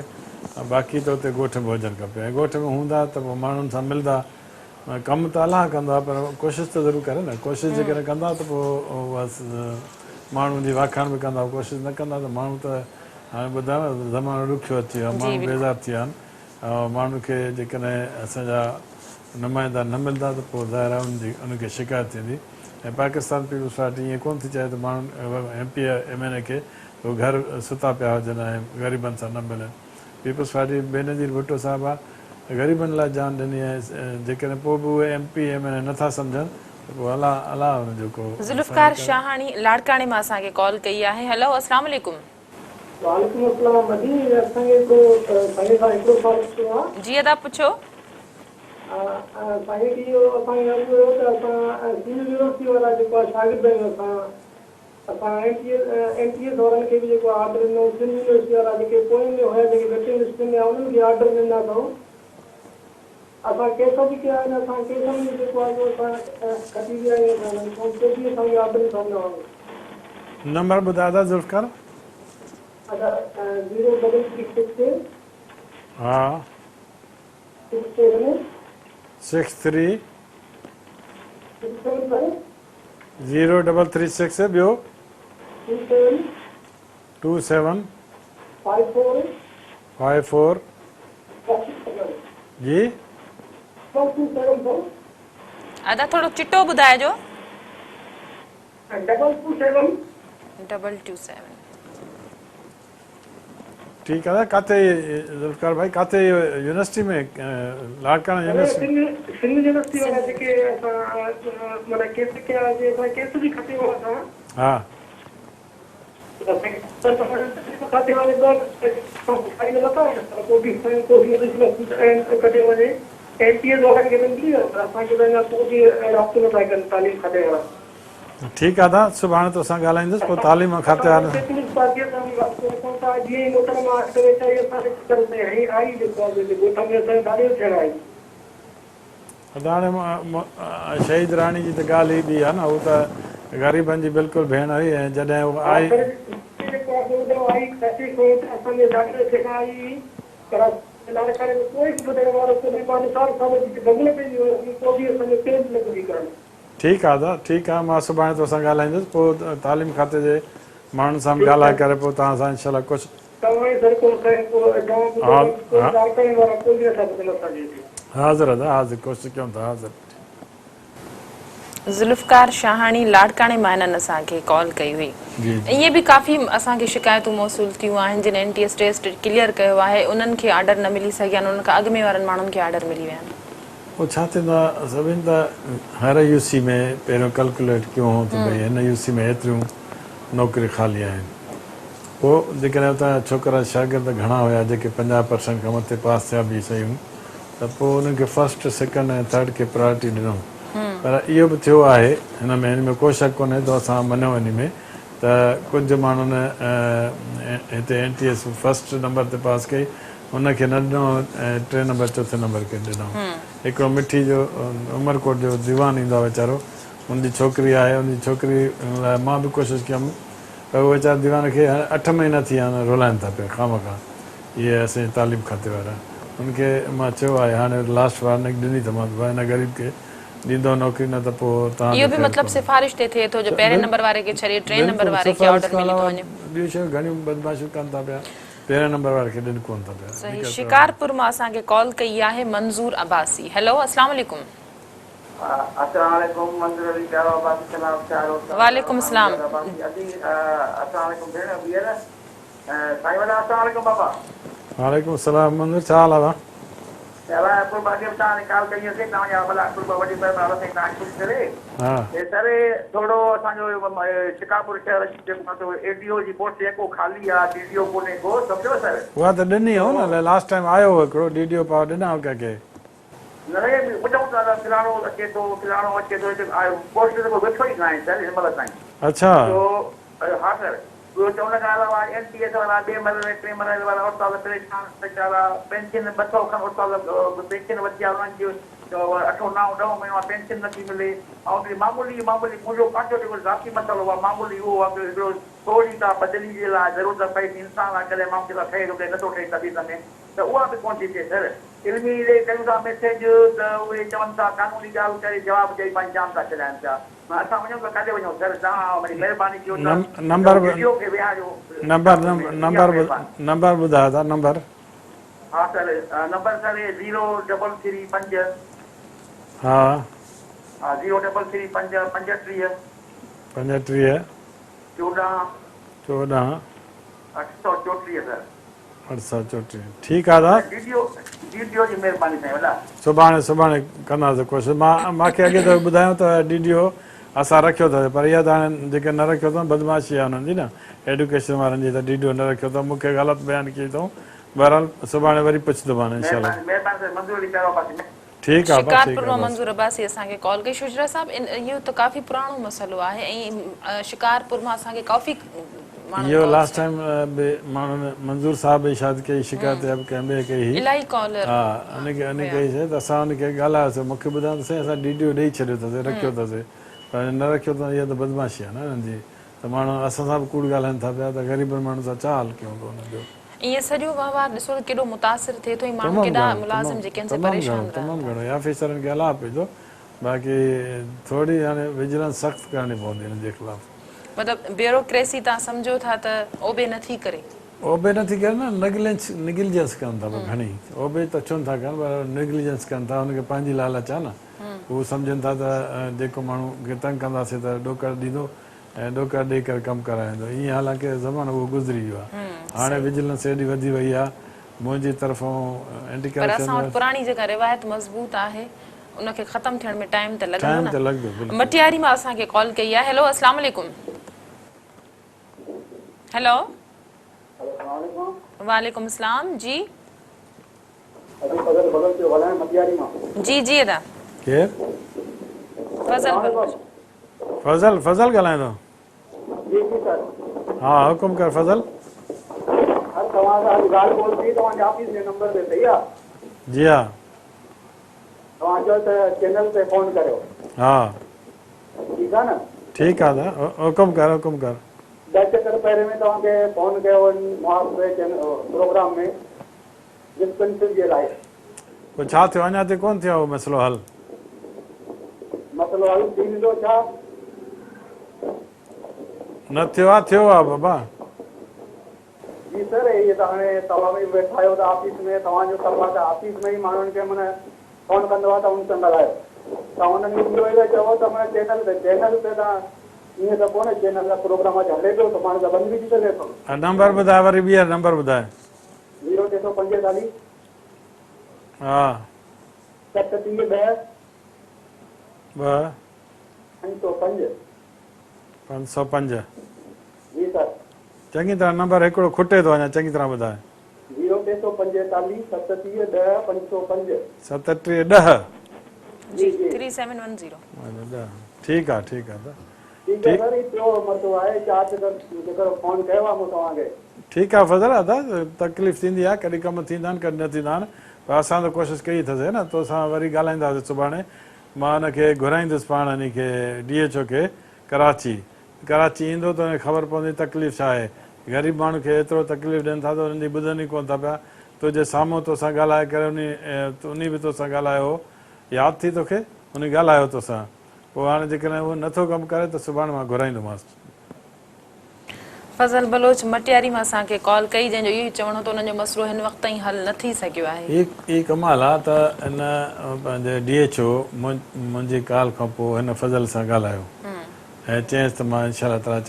बाक़ी त उते ॻोठ में हुजणु खपे ऐं ॻोठ में हूंदा त पोइ माण्हुनि सां मिलंदा कमु त अलाह कंदो आहे पर कोशिशि त ज़रूरु करे न। कोशिशि जेकॾहिं कंदा त पोइ बसि माण्हुनि जी वाखाण बि कंदा कोशिशि न कंदा त माण्हू त हाणे ॿुधायो न ज़मानो ॾुखियो अची वियो आहे माण्हू बेज़ार थी विया आहिनि। माण्हू खे जेकॾहिं असांजा नुमाइंदा न मिलंदा त पोइ ज़ाहिर आहे उनखे शिकायत थींदी। ऐं पाकिस्तान पीपुल्स पार्टी ईअं कोन थी चए त माण्हुनि MP MLA खे उहे घर सुता पिया हुजनि ऐं ग़रीबनि सां न मिलनि। पीपुल्स पार्टी बेनज़ीर भुट्टो साहिबु आहे ग़रीबनि लाइ जान ॾिनी आहे। जेकॾहिं पोइ बि उहे MP MLA नथा सम्झनि त पोइ अलाह हुनजो को।
ज़ुल्फ़कार शाहानी लाड़काणे मां असांखे कॉल कई आहे। हेलो अस्सलाम वालेकुम।
वालेकुम अस्सलाम। मदी असांखे को साईं सां हिकिड़ो सवाल पुछिणो आहे।
जी अदा पुछो।
साईं की इहो असांखे अॻु हुयो त असां सिंध यूनिवर्सिटी वारा जेको आहे शागिर्द आहियूं असां MTS वारनि खे बि जेको ऑर्डर ॾिनो सिंध यूनिवर्सिटी वारा जेके पोइ में हुया जेके वेटिंग लिस्ट में उन्हनि खे ऑर्डर ॾिना अथऊं। असां केस बि कया आहिनि असां केस में जेको आहे असां खटी विया आहियूं केस में असांखे ऑर्डर ॾिनो आहे।
नंबर ॿुधायो था ज़ुल्फ़कार?
03366
हा 63 0336 ॿियो 27 54 जी
अदा थोरो चिटो ॿुधाइजो। 227
ठीकु आहे किथे ज़ुल्फ़कार भाई किथे यूनिवर्सिटी में लाड़काना यूनिवर्सिटी?
सिंध यूनिवर्सिटी वारा जेके असां माना केस कया असां केस बि खटियो असां
हा
खाते वाले कटे वञे MTS वारनि खे मिली असांखे पोइ बि राब्तो नथा कनि तालीम खाते वारा।
ठीकु आहे दादा सुभाणे तोसां ॻाल्हाईंदुसि पोइ तालीम खाते वारनि हाणे शहीद राणी जी त ॻाल्हि ई ॿी आहे न हू त ग़रीबनि जी बिल्कुलु भेण हुई ऐं जॾहिं उहा आई ठीकु आहे दादा ठीकु आहे मां सुभाणे तोसां ॻाल्हाईंदुसि पोइ तालीम खाते जे माण्हुनि सां बि ॻाल्हाए करे पोइ तव्हां सां इनशा कुझु हाज़िर आहे हाज़िर कोशिशि कयूं था हाज़िर।
ज़ुल्फ़कार शाहानी लाड़काणे मां हिननि असांखे कॉल कई हुई। ईअं बि काफ़ी असांखे शिकायतूं मौसूल थियूं आहिनि जिन NTS टेस्ट क्लियर कयो आहे उन्हनि खे ऑर्डर न मिली सघिया आहिनि उन्हनि खां अॻु में वारनि माण्हुनि खे ऑर्डर मिली विया आहिनि।
वो छा थींदो आहे सभिनि त हर यूसी में पहिरियों कैलकुलेट कयूं त भई हिन यूसी में एतिरियूं नौकिरी ख़ाली आहिनि। पोइ जेकॾहिं उतां छोकिरा शागिर्द घणा हुया जेके 50% खां मथे पास थिया बि सयूं त पोइ उन्हनि खे फस्ट सेकेंड ऐं थर्ड खे प्रायोरिटी ॾिनो। पर इहो बि थियो आहे हिन में को शक कोन्हे त असां मञूं इन में त कुझु माण्हुनि हिते NTS फस्ट नंबर ते पास कई हुनखे न ॾिनो ऐं 3 नंबर 4 नंबर खे ॾिनो। हिकिड़ो मिठी जो उमरकोट जो दीवान ईंदो आहे वीचारो, हुनजी छोकिरी आहे, हुनजी छोकिरी लाइ मां बि कोशिशि कयमि पर उहो वीचारे दीवान खे 8 महीना थी विया आहिनि रुलाइनि था पिया खां इहे असांजे तालीम खाते वारा। हुनखे मां चयो आहे हाणे लास्ट वार्निंग ॾिनी त मां हिन ग़रीब खे ॾींदो नौकिरी न त पोइ तव्हां
इहो बि मतिलबु सिफारिश ते थिए थो जो पहिरें नंबर वारे खे छॾे 3 नंबर वारे खे ऑर्डर मिली थो वञे।
ॿियूं शयूं घणियूं बदमाशियूं कनि था पिया, पहिरें नंबर वारे खे ॾिन कोन था पिया।
सही। शिकारपुर मां असांखे कॉल कई आहे मंज़ूर अब्बासी। हेलो अस्सलाम वालेकुम।
अस्सलाम वालेकुम मंजूर अली प्यारो अब्बासी सलाम चारो
वालेकुम सलाम।
अस्सलाम वालेकुम भेण बीर साईं वाला अस्सलाम वालेकुम बाबा।
वालेकुम सलाम मंजूर छा हाल आहे?
अला कुल बाकी तव्हां निकाल कई असीं तव्हां जा भला कुल वॾी महिरबानी साईं तव्हां खुश करे।
हा
हे सर थोरो असांजो शिकारपुर शहर जेको ADO जी पोस्ट जेको ख़ाली आहे DDO कोन्हे को सम्झो सर।
उहा त ॾिनी हो न लास्ट टाइम आयो हो हिकिड़ो DDO पावर ॾिना हो कंहिंखे।
न ॿुधूं था फिलाणो अचे थो पोस्ट जेको वेठो ई कान्हे सर हिन महिल ताईं।
अच्छा
हा सर ॿियो त हुन खां अलावा NTS वारा 2 महीने 3 महीने वारा उस्ताद परेशान वीचारा पेंशन 200 खनि उस्ताद पेंशन वधी आहे उन्हनि जो 8 9 10 महीना पेंशन नथी मिले ऐं हिकिड़ी मामूली मुंहिंजो पंहिंजो जेको ज़ाती मसइलो आहे मामूली उहो आहे कि हिकिड़ो थोरी का बदिली जे लाइ ज़रूरत पए थी इंसान आहे कॾहिं माण्हू किथां ठहे थो नथो ठहे तबीअत में त उहा बि कोन थी थिए सर। इल्मी कयूं था मैसेज त उहे चवनि था कानूनी ॻाल्हि करे जवाबु ॾेई पंहिंजी जान था छॾाइनि पिया। असां वञूं त काॾे वञूं सर तव्हां वरी महिरबानी कयो नंबर
ॿुधायो था नंबर।
हा सर नंबर सर 0335
हा
0335 35
35
14
14
834 सर
834 ठीकु आहे दादा।
DDO जी महिरबानी साईं वॾा।
सुभाणे कंदासीं कोशिशि। मूंखे अॻे दफ़े ॿुधायो त DDO असां रखियो अथव पर इहा त हाणे जेके न रखियो अथऊं बदमाशी आहे हुननि जी न एडुकेशन वारनि जी त DDO न रखियो अथऊं मूंखे ग़लति बयानु कई अथऊं। बहरहाल सुभाणे वरी पुछंदोमांनि इंशाल्लाह। ठीकु आहे
शिकारपुर मां मंज़ूर अब्बासी असांखे कॉल कई। शुजरा साहब इहो त काफ़ी पुराणो मसइलो आहे ऐं शिकारपुर मां असांखे काफ़ी
इहो लास्ट टाइम बि माण्हुनि मंज़ूर साहब बि शायदि कई शिकायत कंहिं ॿिए कई
इलाही कॉलर
हा अने कईसीं त असां हुनखे ॻाल्हायोसीं मूंखे ॿुधायो त साईं असां DDO ॾेई छॾियो अथसीं रखियो अथसीं पर न रखियो अथऊं इहा त बदमाशी आहे न हिननि जी। त माण्हू असां सां बि कूड़ ॻाल्हाइनि था पिया त ग़रीबनि माण्हुनि सां छा हाल कयूं था हुनजो।
ईअं सॼो वहिंवार ॾिसो केॾो मुतासिर थिए थो ऐं माण्हू केॾा मुलाज़िम जेके आहिनि से परेशान
तमामु घणो ऑफिसरनि खे हला पियो थो बाक़ी थोरी हाणे विजिलेंस सख़्तु करणी पवंदी हिननि जे ख़िलाफ़ु।
मतिलबु ब्यूरोक्रेसी तव्हां सम्झो था त ओबे नथी करे
नथी करे न नेग्लिजेंस कनि था घणी ओबे त छो नथा कनि पर नेग्लिजेंस कनि था हुनखे पंहिंजी लालच आहे न। हू सम्झनि था त जेको माण्हू खे तंग कंदासीं त ॾोकर ॾींदो ऐं ॾोकर ॾेई करे कमु कराईंदो ईअं हालांकि ज़मानो उहो गुज़री वियो आहे। हाणे विजिलेंस एॾी वधी वई आहे मुंहिंजी तरफ़ां एंटी करप्शन
पुराणी जेका रिवायत मज़बूत आहे उनखे ख़तमु थियण में टाइम त लॻंदो। मटियारी मां असांखे कॉल कई आहे। हेलो अस्सलाम वालेकुम। हेलो वालेकुम सलाम जी जी जी अदा
केरु फज़ल ॻाल्हाईंदो हा हुकुम कर फज़ल। जी हा हा ठीकु आहे हुकुम कर
10 चक्कर पहिरें में तव्हांखे फोन कयो प्रोग्राम में डिस्पेंसरी जे लाइ।
पोइ छा थियो अञा ताईं कोन थियो मसइलो हल?
मसइलो हल थींदो छा
न थियो आहे बाबा
जी सर इहे त हाणे तव्हां बि वेठा आहियो त ऑफिस में तव्हांजो कमु आहे त ऑफिस में ई माण्हुनि खे माना फोन कंदो आहे त हुन सां ॻाल्हायो तव्हां हुननि खे चओ त माना चैनल ते तव्हां ईअं त कोन्हे चैनल जा प्रोग्राम हले पियो त माण्हू बंदि बि थी सघे थो।
नंबर ॿुधाए वरी ॿीहर नंबर ॿुधाए।
0345
हा
3710
2
505
505
जी सर।
चङी तरह नंबर हिकिड़ो खुटे थो वञा, चङी तरह ॿुधाए।
0345 3710 505
3710
जी 3710।
ठीकु आहे, ठीकु आहे।
ठीक है सर, इतो मतो आहे चार्ज कर फोन कयो आहे मूं तव्हांखे।
ठीकु आहे फज़ल आहे, तकलीफ़ थींदी आहे, कॾहिं कम थींदा आहिनि कॾहिं न थींदा आहिनि, पर असां त कोशिशि कई अथसि न, तोसां वरी ॻाल्हाईंदासीं सुभाणे। मां हुनखे घुराईंदुसि पाण हिन खे DHO खे कराची ईंदो त हुनखे ख़बर पवंदी तकलीफ़ छा आहे। ग़रीब माण्हू खे एतिरो तकलीफ़ ॾियनि था त हुननि जी ॿुधनि ई कोन था पिया। तुंहिंजे साम्हूं तोसां ॻाल्हाए करे उन बि तोसां ॻाल्हायो हो, यादि थी तोखे? उन ॻाल्हायो तोसां, पोइ हाणे जेकॾहिं उहो नथो कमु करे त सुभाणे मां घुराईंदोमांसि।
फज़ल बलोच मटियारी मां असांखे कॉल कई, जंहिंजो इहो चवणो त हुननि जो मसइलो हिन वक़्त ताईं हल न थी सघियो आहे।
ई कमाल आहे त हिन पंहिंजे DHO मुंहिंजी कॉल खां पोइ हिन फज़ल सां ॻाल्हायो ऐं चयईंसि त मां इनशा ताला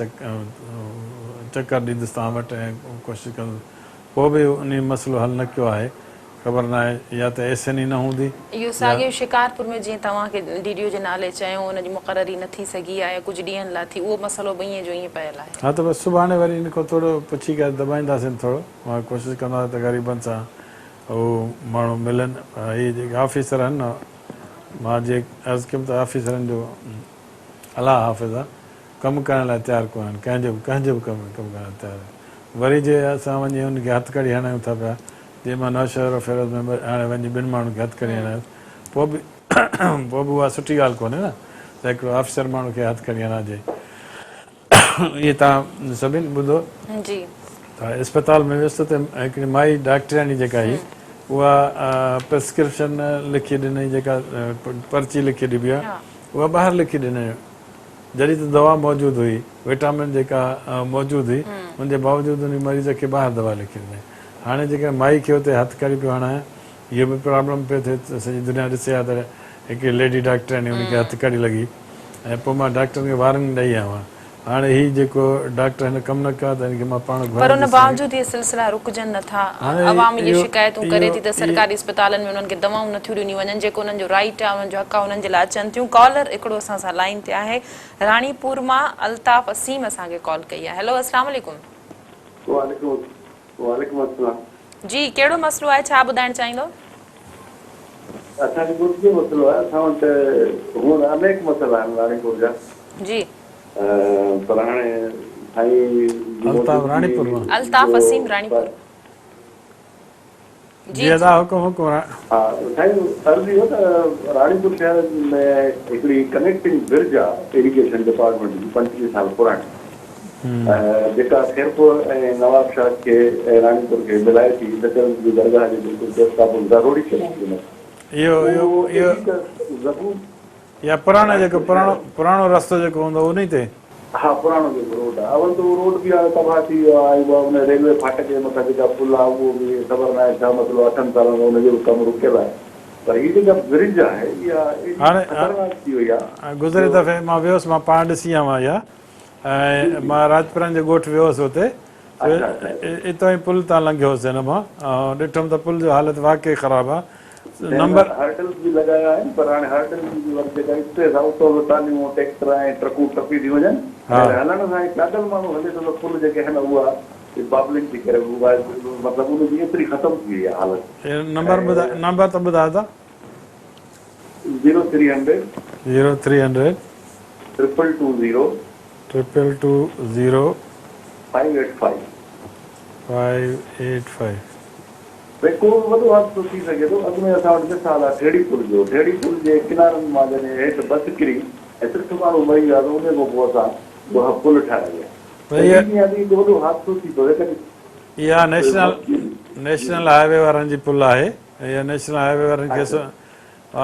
चकर ॾींदुसि तव्हां वटि ऐं कोशिशि कंदुसि। पोइ बि उन मसइलो हल न कयो आहे, ख़बर न आहे या त SNE न हूंदी।
इहो साॻियो शिकारपुर में जीअं तव्हांखे DDO जे नाले चयो हुनजी मुक़ररी न थी सघी आहे, कुझु ॾींहंनि लाइ थी, उहो मसइलो बि ईअं जो ईअं पियल आहे।
हा त बसि सुभाणे वरी इन खां थोरो पुछी करे दॿाईंदासीं थोरो। मां कोशिशि कंदासीं त ग़रीबनि सां उहो माण्हू मिलनि। इहे जेके ऑफिसर आहिनि न, मां जे अर्ज़ु कयुमि त ऑफिसरनि जो अला हाफ़िज़ आहे, कमु करण लाइ तयारु कोन आहिनि, कंहिंजो बि कमु करण लाइ तयारु आहे। वरी जे असां वञी हुनखे हथकड़ी हणायूं था पिया, जीअं मां नौशहर फिरोज़ में हाणे वञी ॿिनि माण्हुनि खे हथकड़ी हणायोसि, पोइ बि उहा सुठी ॻाल्हि कोन्हे न त हिकिड़ो ऑफिसर माण्हू खे हथकड़ी हणाइजे। इहे तव्हां सभिनी ॿुधो
जी।
त इस्पताल में वियुसि त हिकिड़ी माई डॉक्टरानी जेका हुई उहा प्रिस्क्रिप्शन लिखी ॾिनई, जेका पर्ची लिखी ॾिबी आहे उहा ॿाहिरि लिखी ॾिनई। जॾहिं त दवा मौजूदु हुई, विटामिन जेका मौजूदु हुई, उनजे बावजूदि उन मरीज़ खे ॿाहिरि दवा लिखी ॾिनई। हाणे जेका माई खे हुते हथकड़ी पियो हणाए, इहो बि प्रॉब्लम पियो थिए, सॼी दुनिया ॾिसे आहे त हिकिड़ी लेडी डॉक्टरानी उनखे हथकड़ी लॻी ऐं पोइ मां डॉक्टर खे वारंट ॾेई आयो आहियां। हाणे हीउ जेको डॉक्टर हिन कमु न कयो त हिनखे मां पाण
पर उन बावजूदि इहे सिलसिला रुकजनि नथा। अवाम इहे शिकायतूं करे थी त सरकारी अस्पतालनि में उन्हनि खे दवाऊं नथियूं ॾिनियूं वञनि, जेको उन्हनि जो राइट आहे, उन्हनि जो हक़ आहे, उन्हनि जे लाइ अचनि थियूं। कॉलर हिकिड़ो असां सां लाइन ते आहे, राणीपुर मां अल्ताफ़ असीम असांखे कॉल कई आहे। हेलो, अस्सलाम वालेकुम।
वालेकुम अस्सलाम।
जी, कहिड़ो मसइलो आहे, छा ॿुधाइणु चाहींदो?
असांखे कुझु बि मसइलो आहे, असां वटि हूअं अनेक मसइला आहिनि राणीपुर जा,
जी।
पर हाणे
अल्ताफ़ राणीपुर मां।
अल्ताफ़ असीम राणीपुर।
जी अदा हुकुम।
हा साईं, अर्ज़ु इहो त राणीपुर शहर में हिकिड़ी कनेक्टिंग ब्रिज आहे इरिगेशन डिपार्टमेंट जी, 25 साल पुराणी, जेका खेरपुर ऐं नवाबशाह खे ऐं राणीपुर खे मिलाए थी सचल जी दरगाह जे बिल्कुलु ज़रूरी कयो।
या पुराणो जेको पुराणो रस्तो जेको हूंदो उन ते?
हा, पुराणो जेको रोड आहे, अवल त उहो रोड बि हाणे तबाह थी वियो आहे। हुन रेलवे फाटक जे मथां जेका पुल आहे उहो बि ख़बर न आहे छा मतिलबु 8 सालनि खां हुनजो कमु रुकियल आहे। पर हीअ जेका ब्रिज आहे इहा ख़तरनाक थी वई आहे।
गुज़िरे दफ़े मां वियुसि, मां पाण ॾिसी आयो आहियां ऐं मां राजपुरनि जे ॻोठु वियोसि हुते, इतां ई पुल तां लंघियोसि हिन मां, ॾिठुमि त पुल जो हालत वाक़ई ख़राबु आहे। नंबर
हर्डल्स बि लॻाया आहिनि, पर हाणे हर्डल्स जी जेका स्पेस आहे उतो तालियूं ट्रैक्टर ऐं ट्रकूं टपी थी वञनि, हलण सां पैदल माण्हू हले थो त पुल जेके आहिनि उहा बाबलिंग थी करे मतिलबु उनजी एतिरी ख़तमु थी वई आहे हालत।
नंबर त ॿुधायो था।
0300
0300
222
222
585
585।
भई को वॾो हादसो थी सघे थो। अॻु में असां वटि मिसाल आहे ठेड़ी पुल जो, ठेड़ी पुल जे किनारनि मां जॾहिं हेठि बस किरी ऐं 60 माण्हू मरी विया त उन खां पोइ असां उहा पुल ठाहिया। वॾो हादसो थी पियो।
इहा नेशनल हाईवे वारनि जी पुल आहे। इहा नेशनल हाईवे वारनि खे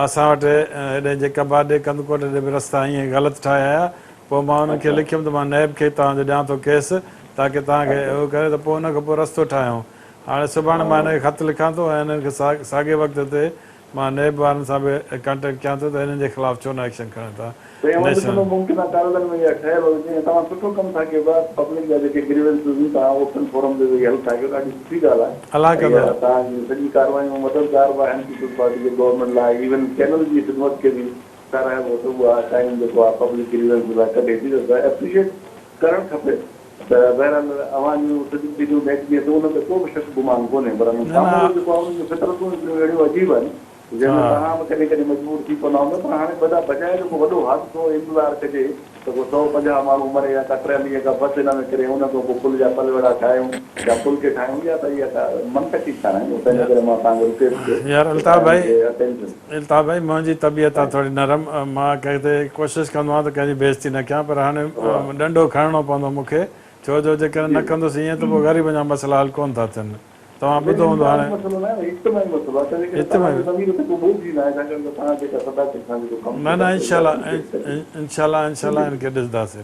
असां वटि हेॾे जेका बाॾे कंदकोट जे बि रस्ता ईअं ग़लति ठाहिया आया। पोइ मां हुननि खे लिखियुमि त मां नैब खे तव्हांजो ॾियां थो केस, ताकी तव्हांखे उहो करे त पोइ हुन खां पोइ रस्तो ठाहियूं। हाणे सुभाणे मां हिनखे ख़तु लिखां थो ऐं हिननि खे साॻे वक़्त ते मां नेब वारनि सां बि कॉन्टेक्ट कयां थो त हिननि जे ख़िलाफ़ छो न एक्शन खणनि था
ॾिसणो मुमकिन आहे कालनि में इहा ठहियल हुजे तव्हां सुठो कमु था कयो पिया पब्लिक जा जेके ग्रीवेंस हुजनि तव्हां ओपन फोरम ते वेही हल था कयो ॾाढी सुठी ॻाल्हि आहे
अलाह कंदो
तव्हांजी सॼी कार्रवाई मददगार बि आहिनि पीपल्स पार्टी जे गवर्नमेंट लाइ इवन चैनल जी ख़िदमत खे बि साराहिबो थो उहा टाइम जेको आहे पब्लिक ग्रीवेंस लाइ कढे थी त एप्रिशिएट करणु खपे त बहरहाल अवां जूं सॼियूं चीजूं मैच थो उन ते को बि शक गुमान कोन्हे पर साम्हूं जेको आहे उनजूं फितरतूं अहिड़ियूं अजीब आहिनि जंहिंमें तव्हां बि कॾहिं कॾहिं मजबूर थी पवंदा हूंदा पर हाणे बदा बजाए जेको वॾो हादसो इंतज़ारु कजे त को 150 माण्हू मरे या का 3 ॾींहं खां बस हिन में करे हुन खां पोइ पुल जा पलवेड़ा ठाहियूं या पुल खे ठाहियूं या त इहा मनकटी ठाहियूं तंहिंजे करे मां तव्हांखे रिक्वेस्ट
यार अल्ताफ़ भाई मुंहिंजी तबियत आहे थोरी नरम मां किथे कोशिशि कंदो आहियां त कंहिंजी बेइज़ती न कयां पर हाणे डंडो खणणो पवंदो मूंखे छो जो जेकर न कंदुसि ईअं त पोइ ग़रीब जा मसइला हल कोन था थियनि तव्हां ॿुधो हूंदो हाणे न न इंशाल्लाह हिनखे ॾिसंदासीं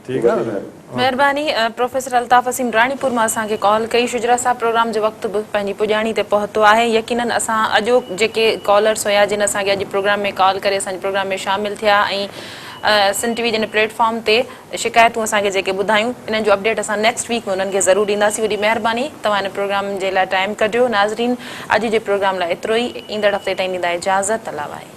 ठीकु आहे
महिरबानी प्रोफेसर अल्ताफ़ हसीन रानीपुर मां असांखे कॉल कई शुजरा साहब प्रोग्राम जो वक़्तु बि पंहिंजी पुॼाणी ते पहुतो आहे यकीनन असां अॼो जेके कॉलर्स हुया जिन असांखे अॼु प्रोग्राम में कॉल करे असांजे प्रोग्राम में शामिल थिया ऐं सिन टीवी जिन प्लेटफॉर्म ते शिकायतूं असांखे जेके ॿुधायूं इन्हनि जो अपडेट असां नेक्स्ट वीक में उन्हनि खे ज़रूरु ॾींदासीं वॾी महिरबानी तव्हां हिन प्रोग्राम जे लाइ टाइम कढियो नाज़रीन अॼु जे प्रोग्राम लाइ एतिरो ई ईंदड़ हफ़्ते ताईं ॾींदा इजाज़त अलाह आहे